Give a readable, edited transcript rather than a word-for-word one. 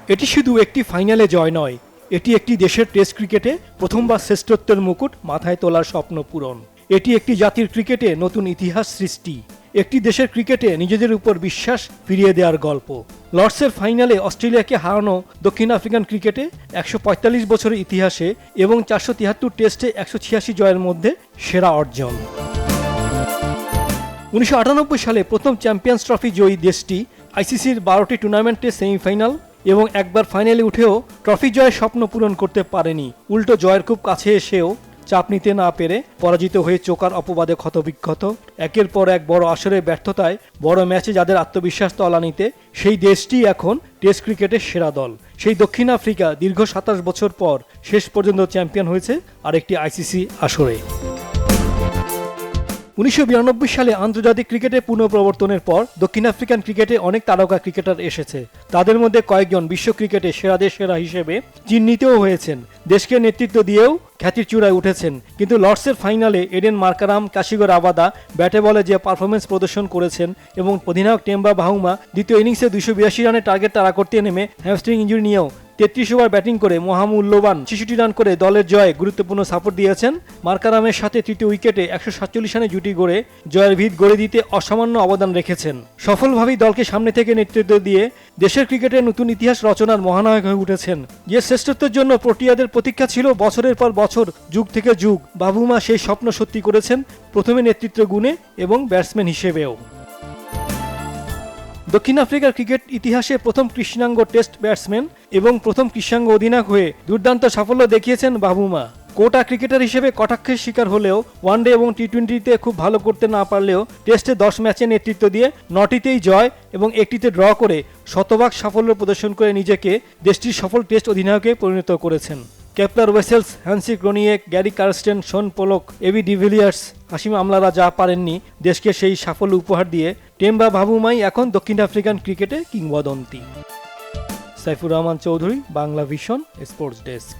এটি শুধু একটি ফাইনালে জয় নয়, এটি একটি দেশের টেস্ট ক্রিকেটে প্রথমবার শ্রেষ্ঠত্বের মুকুট মাথায় তোলার স্বপ্ন পূরণ। এটি একটি জাতির ক্রিকেটে নতুন ইতিহাস সৃষ্টি, একটি দেশের ক্রিকেটে নিজেদের উপর বিশ্বাস ফিরিয়ে দেওয়ার গল্প। লর্ডসের ফাইনালে অস্ট্রেলিয়াকে হারানো দক্ষিণ আফ্রিকান ক্রিকেটে ১৪৫ বছরের ইতিহাসে এবং ৪৭৩ টেস্টে ১৮৬ জয়ের মধ্যে সেরা অর্জন। ১৯৯৮ সালে প্রথম চ্যাম্পিয়ন্স ট্রফি জয়ী দেশটি আইসিসির ১২টি টুর্নামেন্টে সেমিফাইনাল এবং একবার ফাইনালে উঠেও ট্রফি জয়ের স্বপ্ন পূরণ করতে পারেনি। উল্টো জয়ের খুব কাছে এসেও চাপ নিতে না পেরে পরাজিত হয়ে চোকার অপবাদে ক্ষতবিক্ষত, একের পর এক বড় আসরে ব্যর্থতায় বড় ম্যাচে যাদের আত্মবিশ্বাস তলানিতে, সেই দেশটি এখন টেস্ট ক্রিকেটের সেরা দল। সেই দক্ষিণ আফ্রিকা দীর্ঘ ২৭ বছর পর শেষ পর্যন্ত চ্যাম্পিয়ন হয়েছে আরেকটি আইসিসি আসরে। ১৯৯২ সালে আন্তর্জাতিক ক্রিকেটে পুনঃপ্রবর্তনের পর দক্ষিণ আফ্রিকান ক্রিকেটে অনেক তারকা ক্রিকেটার এসেছে। তাদের মধ্যে কয়েকজন বিশ্ব ক্রিকেটে সেরাদের সেরা হিসেবে চিহ্নিতও হয়েছেন, দেশকে নেতৃত্ব দিয়েও খ্যাতির চূড়ায় উঠেছেন। কিন্তু লর্ডসের ফাইনালে এডেন মার্কারাম, কাশিগো রাবাদা ব্যাটে বলে যে পারফরমেন্স প্রদর্শন করেছেন এবং অধিনায়ক টেম্বা বাহাউমা দ্বিতীয় ইনিংসে ২৮২ রানের টার্গেট তাড়া করতে নেমে হ্যামস্ট্রিং ইনজুরি নিয়েও ৩৩ ওভার ব্যাটিং করে মহামূল্যবান ৬৬ রান করে দলের জয়ে গুরুত্বপূর্ণ সাপোর্ট দিয়েছেন। মার্কারামের সাথে তৃতীয় উইকেটে ১৪৭ রানে জুটি গড়ে জয়ের ভিত গড়ে দিতে অসামান্য অবদান রেখেছেন। সফলভাবেই দলকে সামনে থেকে নেতৃত্ব দিয়ে দেশের ক্রিকেটের নতুন ইতিহাস রচনার মহানায়ক হয়ে উঠেছেন। যে শ্রেষ্ঠত্বের জন্য প্রোটিয়াদের প্রতীক্ষা ছিল বছরের পর বছর, যুগ থেকে যুগ, বাবুমা সেই স্বপ্ন সত্যি করেছেন, প্রথমে নেতৃত্ব গুণে এবং ব্যাটসম্যান হিসেবেও। দক্ষিণ আফ্রিকার ক্রিকেট ইতিহাসে প্রথম কৃষ্ণাঙ্গ টেস্ট ব্যাটসম্যান এবং প্রথম কৃষ্ণাঙ্গ অধিনায়ক হয়ে দুর্দান্ত সাফল্য দেখিয়েছেন বাবুমা। কোটা ক্রিকেটার হিসেবে কটাক্ষের শিকার হলেও ওয়ানডে এবং টি-20তে খুব ভালো করতে না পারলেও টেস্টে 10 ম্যাচে নেতৃত্ব দিয়ে 9টিতেই জয় এবং 1টিতে ড্র করে শতভাগ সাফল্য প্রদর্শন করে নিজেকে দেশটির সফল টেস্ট অধিনায়কে পরিণত করেছেন। Kepler Wessels, Hansie Cronje, Gary Kirsten, Shaun Pollock, AB de Villiers, Hashim আমলারা যা পারেননি দেশকে সেই সাফল্য উপহার দিয়ে টেম্বা বাবুমাই এখন দক্ষিণ আফ্রিকান ক্রিকেটে কিংবদন্তি। Saifur Rahman Chowdhury, Bangla vision, sports desk.